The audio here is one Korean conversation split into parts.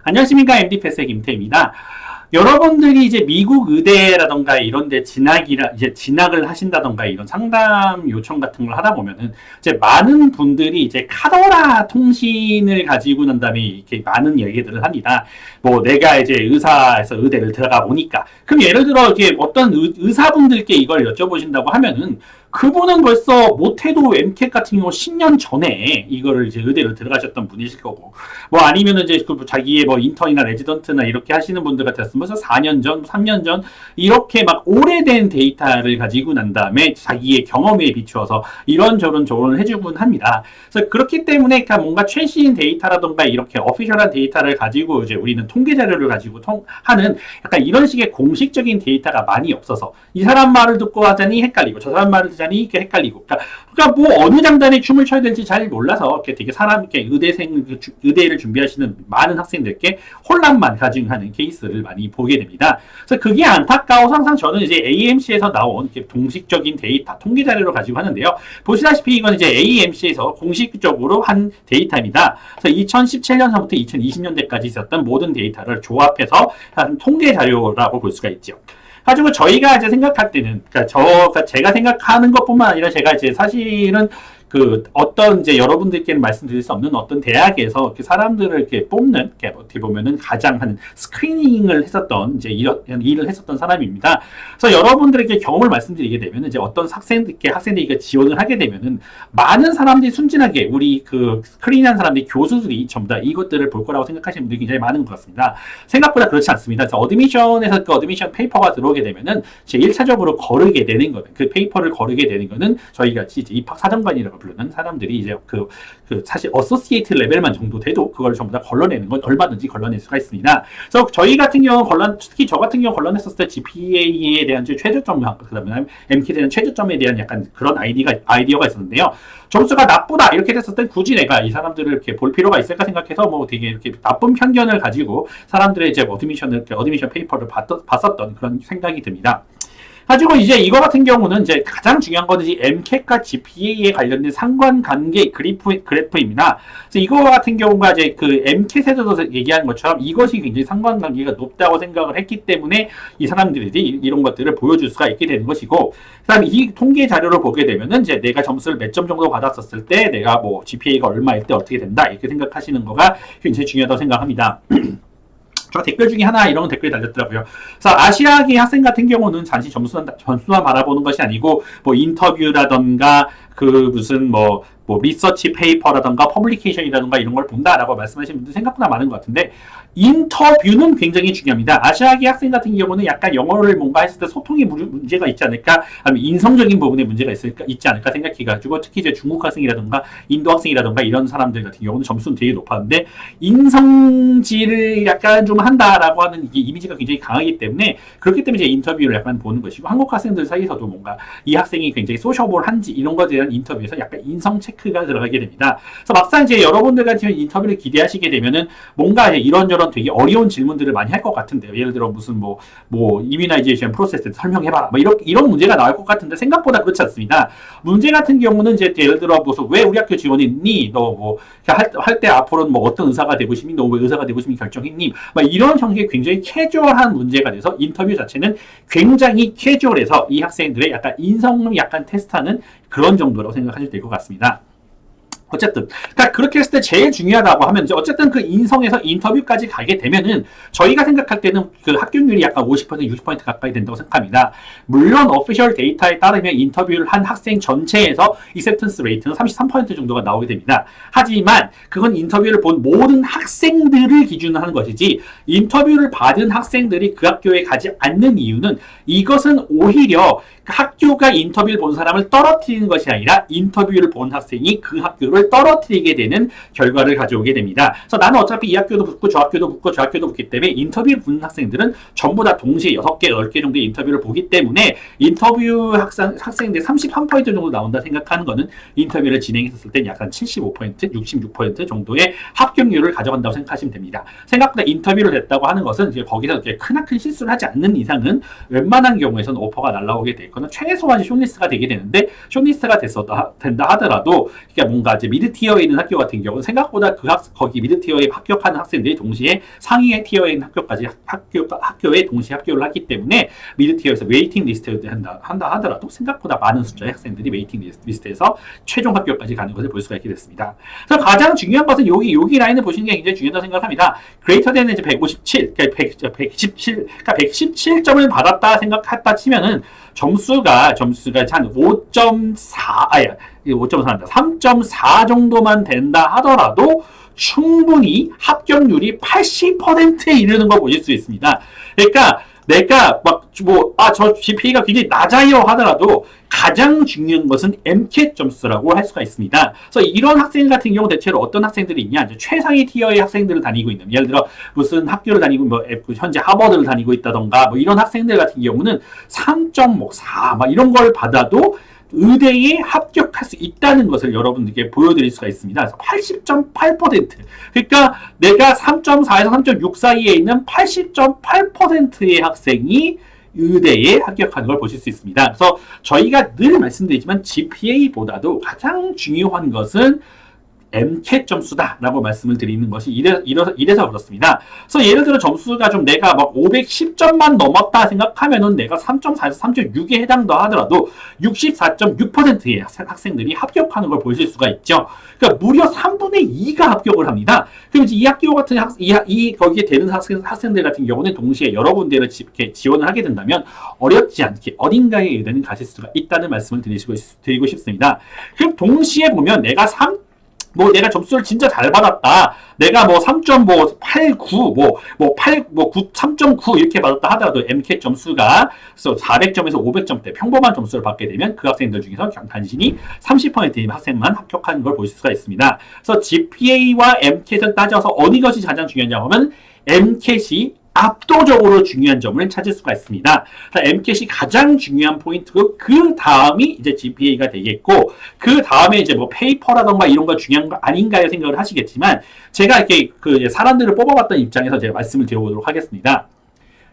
안녕하십니까. MD패스의 김태입니다. 여러분들이 이제 미국 의대라던가 이런 데 진학을 하신다던가 이런 상담 요청 같은 걸 하다 보면은 이제 많은 분들이 이제 카더라 통신을 가지고 난 다음에 이렇게 많은 얘기들을 합니다. 뭐 내가 이제 의사에서 의대를 들어가 보니까. 그럼 예를 들어 이게 어떤 의사분들께 이걸 여쭤보신다고 하면은 그분은 벌써 못해도 MCAT 같은 경우 10년 전에 이거를 이제 의대를 들어가셨던 분이실 거고, 뭐 아니면은 이제 그 자기의 뭐 인턴이나 레지던트나 이렇게 하시는 분들 같았으면 벌써 4년 전, 3년 전 이렇게 막 오래된 데이터를 가지고 난 다음에 자기의 경험에 비추어서 이런저런 조언을 해주곤 합니다. 그래서 그렇기 때문에 그러니까 뭔가 최신 데이터라던가 이렇게 어피셜한 데이터를 가지고 이제 우리는 통계 자료를 가지고 하는 약간 이런 식의 공식적인 데이터가 많이 없어서 이 사람 말을 듣고 하자니 헷갈리고 저 사람 말을 듣자니 이렇게 헷갈리고, 그러니까 뭐 어느 장단에 춤을 춰야 될지 잘 몰라서 이렇게 되게 사람 이렇게 의대를 준비하시는 많은 학생들께 혼란만 가지고 하는 케이스를 많이 보게 됩니다. 그래서 그게 안타까워서 항상 저는 이제 AMC에서 나온 이렇게 공식적인 데이터 통계 자료를 가지고 하는데요. 보시다시피 이건 이제 AMC에서 공식적으로 한 데이터입니다. 그래서 2017년서부터 2020년대까지 있었던 모든 데이터를 조합해서 한 통계 자료라고 볼 수가 있죠. 가지고 저희가 이제 생각할 때는, 그러니까 제가 생각하는 것뿐만 아니라 제가 이제 사실은 그 어떤 이제 여러분들께는 말씀드릴 수 없는 어떤 대학에서 이렇게 사람들을 이렇게 뽑는, 이렇게 어떻게 보면은 가장 한 스크리닝을 했었던 이제 이런 일을 했었던 사람입니다. 그래서 여러분들에게 경험을 말씀드리게 되면 이제 어떤 학생들이 지원을 하게 되면은 많은 사람들이 순진하게 우리 그 스크린한 사람들이 교수들이 전부 다 이것들을 볼 거라고 생각하시는 분들이 굉장히 많은 것 같습니다. 생각보다 그렇지 않습니다. 그래서 어드미션에서 그 어드미션 페이퍼가 들어오게 되면은 제 1차적으로 거르게 되는 거는, 그 페이퍼를 거르게 되는 거는 저희가 이제 입학 사정관이라고 부르는 사람들이 이제 사실 어소시에이트 레벨만 정도 돼도 그걸 전부 다 걸러내는 건 얼마든지 걸러낼 수가 있습니다. 그래서 저희 같은 경우 특히 저 같은 경우 걸러냈었을 때 GPA에 대한 최저점, 그다음에 MCAT에 대한 최저점에 대한 약간 그런 아이디어가 있었는데요. 점수가 나쁘다 이렇게 됐을 땐 굳이 내가 이 사람들을 이렇게 볼 필요가 있을까 생각해서 뭐 되게 이렇게 나쁜 편견을 가지고 사람들의 이제 어드미션 페이퍼를 봤었던 그런 생각이 듭니다. 가지고 이제 이거 같은 경우는 이제 가장 중요한 거는 이 MCAT과 GPA에 관련된 상관관계 그래프입니다. 그래서 이거 같은 경우가 이제 그 MCAT에서도 얘기한 것처럼 이것이 굉장히 상관관계가 높다고 생각을 했기 때문에 이 사람들이 이런 것들을 보여줄 수가 있게 되는 것이고, 그다음에 이 통계 자료를 보게 되면은 이제 내가 점수를 몇 점 정도 받았었을 때 내가 뭐 GPA가 얼마일 때 어떻게 된다 이렇게 생각하시는 거가 굉장히 중요하다고 생각합니다. 저 댓글 중에 하나 이런 댓글이 달렸더라고요. 그래서 아시아계 학생 같은 경우는 단지 점수만 바라보는 것이 아니고 뭐 인터뷰라던가 그 무슨 뭐 리서치 페이퍼라던가 퍼블리케이션이라던가 이런 걸 본다라고 말씀하시는 분들 생각보다 많은 것 같은데, 인터뷰는 굉장히 중요합니다. 아시아계 학생 같은 경우는 약간 영어를 뭔가 했을 때 소통에 문제가 있지 않을까, 아니면 인성적인 부분에 문제가 있지 않을까 생각해가지고, 특히 이제 중국 학생이라던가 인도 학생이라던가 이런 사람들 같은 경우는 점수는 되게 높았는데 인성질을 약간 좀 한다라고 하는 이게 이미지가 굉장히 강하기 때문에, 그렇기 때문에 이제 인터뷰를 약간 보는 것이고, 한국 학생들 사이에서도 뭔가 이 학생이 굉장히 소셔블한지 이런 것에 대한 인터뷰에서 약간 인성 체크가 들어가게 됩니다. 그래서 막상 이제 여러분들 같은 인터뷰를 기대하시게 되면은 뭔가 이제 이런저런 되게 어려운 질문들을 많이 할 것 같은데요. 예를 들어 무슨 뭐 이뮤나이제이션 프로세스 설명해봐라, 뭐 이런 문제가 나올 것 같은데 생각보다 그렇지 않습니다. 문제 같은 경우는 이제 예를 들어 무슨 왜 우리 학교 지원했니? 너 뭐 할 때 앞으로는 뭐 어떤 의사가 되고 싶니? 너 왜 의사가 되고 싶니 결정했니? 막 이런 형식의 굉장히 캐주얼한 문제가 돼서 인터뷰 자체는 굉장히 캐주얼해서 이 학생들의 약간 인성을 약간 테스트하는 그런 정도라고 생각하셔도 될 것 같습니다. 어쨌든, 그러니까 그렇게 했을 때 제일 중요하다고 하면 이제 어쨌든 그 인성에서 인터뷰까지 가게 되면은 저희가 생각할 때는 그 합격률이 약간 50%, 60% 가까이 된다고 생각합니다. 물론 오피셜 데이터에 따르면 인터뷰를 한 학생 전체에서 acceptance rate는 33% 정도가 나오게 됩니다. 하지만 그건 인터뷰를 본 모든 학생들을 기준으로 하는 것이지, 인터뷰를 받은 학생들이 그 학교에 가지 않는 이유는 이것은 오히려 학교가 인터뷰를 본 사람을 떨어뜨리는 것이 아니라 인터뷰를 본 학생이 그 학교를 떨어뜨리게 되는 결과를 가져오게 됩니다. 그래서 나는 어차피 이 학교도 붙고 저 학교도 붙고 저 학교도 붙기 때문에 인터뷰를 보는 학생들은 전부 다 동시에 6개, 10개 정도의 인터뷰를 보기 때문에 인터뷰 학생들 33% 정도 나온다 생각하는 거는 인터뷰를 진행했을 때 약간 75%, 66% 정도의 합격률을 가져간다고 생각하시면 됩니다. 생각보다 인터뷰를 했다고 하는 것은 이제 거기서 이렇게 크나큰 실수를 하지 않는 이상은 웬만한 경우에서는 오퍼가 날라오게 될 거는 최소한 숏리스트가 되게 되는데, 숏리스트가 된다 하더라도 이게 뭔가 이제 미드 티어에 있는 학교 같은 경우는 생각보다 거기 미드 티어에 합격하는 학생들이 동시에 상위 티어에 있는 학교까지 학교에 동시에 합격을 하기 때문에 미드 티어에서 웨이팅 리스트에 한다 하더라도 생각보다 많은 숫자의 학생들이 웨이팅 리스트에서 최종 합격까지 가는 것을 볼 수가 있게 됐습니다. 그래서 가장 중요한 것은 여기 라인을 보시는 게 굉장히 중요하다고 생각합니다. 그레이터 된 이제 157, 그러니까 117점을 받았다 생각했다 치면은 점수가 한 3.4 정도만 된다 하더라도 충분히 합격률이 80%에 이르는 거 보실 수 있습니다. 그러니까 내가 저 GPA가 굉장히 낮아요 하더라도 가장 중요한 것은 MCAT 점수라고 할 수가 있습니다. 그래서 이런 학생 같은 경우 대체로 어떤 학생들이 있냐? 이제 최상위 티어의 학생들을 다니고 있는, 예를 들어 무슨 학교를 다니고 현재 하버드를 다니고 있다던가 이런 학생들 같은 경우는 3.4 이런 걸 받아도 의대에 합격할 수 있다는 것을 여러분들께 보여드릴 수가 있습니다. 그래서 80.8%. 그러니까 내가 3.4에서 3.6 사이에 있는 80.8%의 학생이 의대에 합격하는 걸 보실 수 있습니다. 그래서 저희가 늘 말씀드리지만 GPA보다도 가장 중요한 것은 MCAT 점수다라고 말씀을 드리는 것이 이래서 그렇습니다. 그래서 예를 들어 점수가 좀 내가 510점만 넘었다 생각하면은 내가 3.4에서 3.6에 해당도 하더라도 64.6%의 학생들이 합격하는 걸 보실 수가 있죠. 그러니까 무려 3분의 2가 합격을 합니다. 그럼 이제 이 학교 같은 거기에 되는 학생들 같은 경우는 동시에 여러 군데를 지원을 하게 된다면 어렵지 않게 어딘가에 의대는 가실 수가 있다는 말씀을 드리고 싶습니다. 그럼 동시에 보면 내가 점수를 진짜 잘 받았다. 내가 3.89, 3.9 이렇게 받았다 하더라도 MCAT 점수가 400점에서 500점대 평범한 점수를 받게 되면 그 학생들 중에서 단순히 30%의 학생만 합격하는 걸 보실 수가 있습니다. 그래서 GPA와 MCAT을 따져서 어느 것이 가장 중요하냐고 하면 MCAT이 압도적으로 중요한 점을 찾을 수가 있습니다. MCAT이 가장 중요한 포인트고 그 다음이 이제 GPA가 되겠고 그 다음에 이제 페이퍼라던가 이런 거 중요한 거 아닌가요 생각을 하시겠지만 제가 이렇게 사람들을 뽑아봤던 입장에서 제가 말씀을 드려보도록 하겠습니다.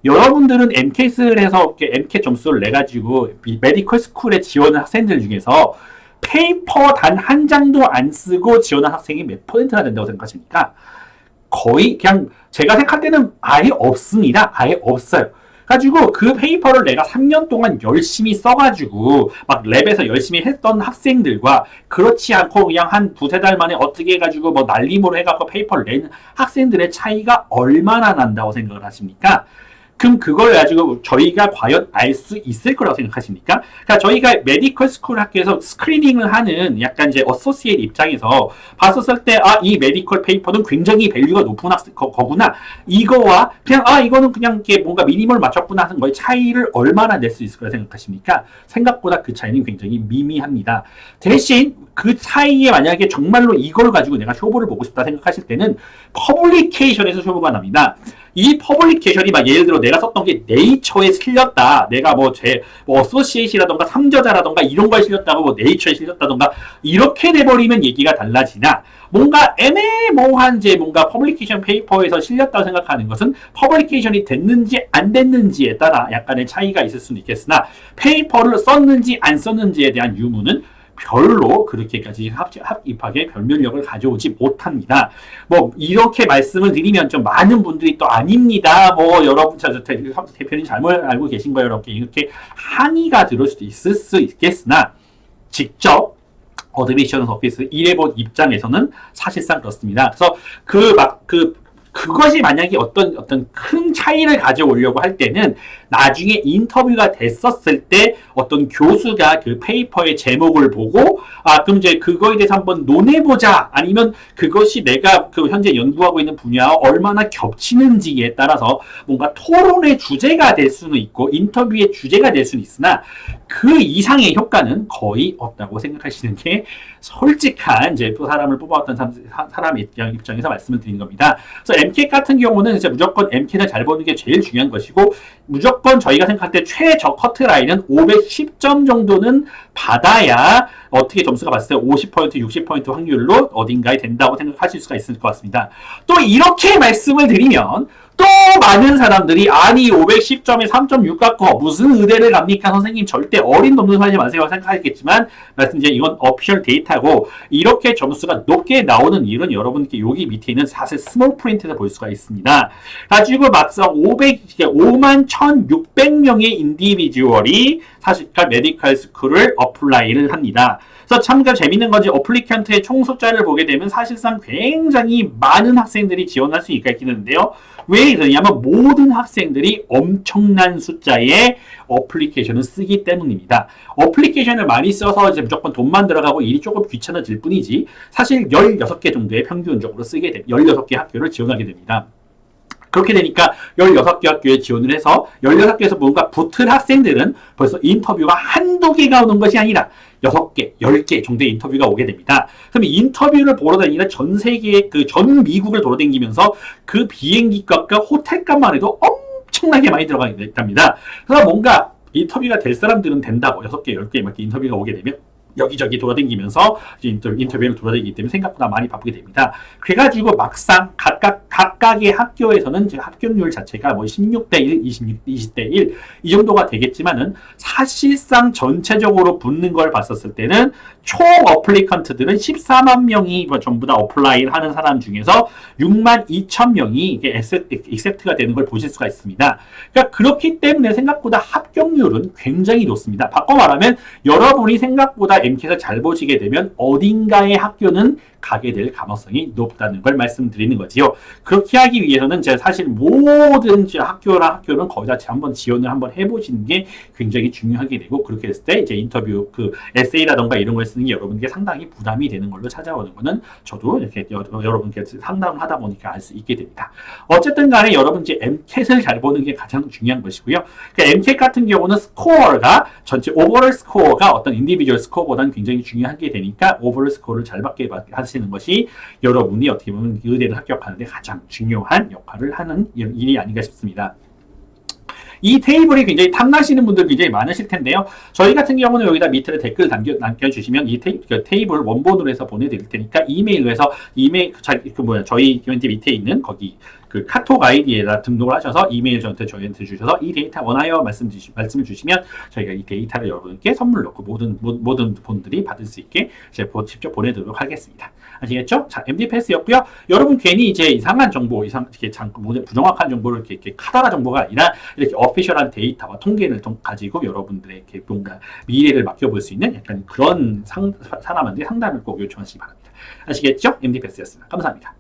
여러분들은 MCAT을 해서 MCAT 점수를 내가지고 메디컬 스쿨에 지원한 학생들 중에서 페이퍼 단 한 장도 안 쓰고 지원한 학생이 몇 %나 된다고 생각하십니까? 거의 그냥 제가 생각할 때는 아예 없습니다. 아예 없어요. 가지고 그 페이퍼를 내가 3년 동안 열심히 써가지고 랩에서 열심히 했던 학생들과 그렇지 않고 그냥 한 두세 달 만에 어떻게 해가지고 날림으로 해갖고 페이퍼를 낸 학생들의 차이가 얼마나 난다고 생각을 하십니까? 그럼 그걸 가지고 저희가 과연 알 수 있을 거라고 생각하십니까? 그러니까 저희가 메디컬 스쿨 학교에서 스크리닝을 하는 약간 이제 어소시에이트 입장에서 봤었을 때 이 메디컬 페이퍼는 굉장히 밸류가 높은 거구나. 이거와 그냥 이거는 그냥 이렇게 뭔가 미니멀 맞췄구나 하는 거의 차이를 얼마나 낼 수 있을 거라 생각하십니까? 생각보다 그 차이는 굉장히 미미합니다. 대신 그 차이에 만약에 정말로 이걸 가지고 내가 쇼부를 보고 싶다 생각하실 때는 퍼블리케이션에서 쇼부가 납니다. 이 퍼블리케이션이 예를 들어 내가 썼던 게 네이처에 실렸다. 내가 어소시에이시라던가 삼저자라던가 이런 거에 실렸다고 네이처에 실렸다던가 이렇게 돼버리면 얘기가 달라지나 뭔가 애매모호한 뭔가 퍼블리케이션 페이퍼에서 실렸다고 생각하는 것은 퍼블리케이션이 됐는지 안 됐는지에 따라 약간의 차이가 있을 수는 있겠으나 페이퍼를 썼는지 안 썼는지에 대한 유무는 별로 그렇게까지 입학에 별면력을 가져오지 못합니다. 이렇게 말씀을 드리면 좀 많은 분들이 또 아닙니다. 여러분, 대표님 잘못 알고 계신 거예요. 이렇게 항의가 들을 수도 있을 수 있겠으나 직접 어드미션 오피스 일해본 입장에서는 사실상 그렇습니다. 그래서 그것이 만약에 어떤 큰 차이를 가져오려고 할 때는 나중에 인터뷰가 됐었을 때 어떤 교수가 그 페이퍼의 제목을 보고 그럼 이제 그거에 대해서 한번 논해보자 아니면 그것이 내가 현재 연구하고 있는 분야와 얼마나 겹치는지에 따라서 뭔가 토론의 주제가 될 수는 있고 인터뷰의 주제가 될 수는 있으나 그 이상의 효과는 거의 없다고 생각하시는 게 솔직한 또 사람을 뽑아왔던 사람의 입장에서 말씀을 드리는 겁니다. 그래서 MCAT 같은 경우는 이제 무조건 MCAT을 잘 보는 게 제일 중요한 것이고 무조건 저희가 생각할 때 최저 커트라인은 510점 정도는 받아야 어떻게 점수가 봤을 때 50%, 60% 확률로 어딘가에 된다고 생각하실 수가 있을 것 같습니다. 또 이렇게 말씀을 드리면 또 많은 사람들이 아니 510점에 3.6 갖고 무슨 의대를 갑니까 선생님 절대 어린 놈들 하지 마세요 생각하겠지만 말씀드린 이건 어피셜 데이터고 이렇게 점수가 높게 나오는 이유는 여러분께 여기 밑에 있는 사실 스몰 프린트에서 볼 수가 있습니다. 가지고 막상 5만 1,600명의 인디비주얼이 사실과 메디컬 스쿨을 어플라이를 합니다. 그래서 참 재밌는 건지 어플리칸트의 총 숫자를 보게 되면 사실상 굉장히 많은 학생들이 지원할 수 있겠는데요. 왜 이러냐면 모든 학생들이 엄청난 숫자의 어플리케이션을 쓰기 때문입니다. 어플리케이션을 많이 써서 이제 무조건 돈만 들어가고 일이 조금 귀찮아질 뿐이지 사실 16개 정도의 평균적으로 쓰게 됩니다. 16개 학교를 지원하게 됩니다. 그렇게 되니까 16개 학교에 지원을 해서 16개에서 뭔가 붙을 학생들은 벌써 인터뷰가 한두 개가 오는 것이 아니라 6개, 10개 정도의 인터뷰가 오게 됩니다. 그럼 인터뷰를 보러 다니는 전 세계, 전 미국을 돌아다니면서 그 비행기 값과 호텔 값만 해도 엄청나게 많이 들어가게 됩니다. 그래서 뭔가 인터뷰가 될 사람들은 된다고 6개, 10개 이렇게 인터뷰가 오게 되면 여기저기 돌아다니면서 인터뷰를 돌아다니기 때문에 생각보다 많이 바쁘게 됩니다. 그래가지고 막상 각각의 학교에서는 합격률 자체가 뭐 16대 1, 20대 1 이 정도가 되겠지만은 사실상 전체적으로 붙는 걸 봤었을 때는 총 어플리컨트들은 14만 명이 전부 다 어플라이를 하는 사람 중에서 6만 2천 명이 이게 액셉트가 되는 걸 보실 수가 있습니다. 그러니까 그렇기 때문에 생각보다 합격률은 굉장히 높습니다. 바꿔 말하면 여러분이 생각보다 MCAT을 잘 보시게 되면 어딘가의 학교는 가게 될 가능성이 높다는 걸 말씀드리는 거지요. 그렇게 하기 위해서는 제가 사실 모든 학교랑 학교는 거의 다 한번 지원을 한번 해보시는 게 굉장히 중요하게 되고 그렇게 했을 때 이제 인터뷰 에세이라던가 이런 걸 쓰는 게 여러분께 상당히 부담이 되는 걸로 찾아오는 거는 저도 이렇게 여러분께 상담을 하다 보니까 알 수 있게 됩니다. 어쨌든 간에 여러분 이제 MCAT을 잘 보는 게 가장 중요한 것이고요. 그러니까 MCAT 같은 경우는 스코어가 전체 오버롤 스코어가 어떤 인디비주얼 스코어보다는 굉장히 중요하게 되니까 오버롤 스코어를 잘 받게 하시는 것이 여러분이 어떻게 보면 의대를 합격하는 데 가장 중요한 역할을 하는 일이 아닌가 싶습니다. 이 테이블이 굉장히 탐나시는 분들 굉장히 많으실 텐데요. 저희 같은 경우는 여기다 밑에 댓글 남겨주시면 이 테이블 원본으로 해서 보내드릴 테니까 이메일로 해서 저희 밑에 있는 거기 카톡 아이디에다 등록을 하셔서 이메일 저희한테 주셔서 이 데이터 원하여 말씀을 주시면 저희가 이 데이터를 여러분께 선물 넣고 모든 분들이 받을 수 있게 직접 보내드리도록 하겠습니다. 아시겠죠? 자, MD 패스였고요. 여러분 괜히 이제 이상한 정보, 이렇게 부정확한 정보를 이렇게 카더라 정보가 아니라 이렇게 어피셜한 데이터와 통계를 가지고 여러분들의 뭔가 미래를 맡겨볼 수 있는 약간 그런 사람한테 상담을 꼭 요청하시기 바랍니다. 아시겠죠? MD 패스였습니다. 감사합니다.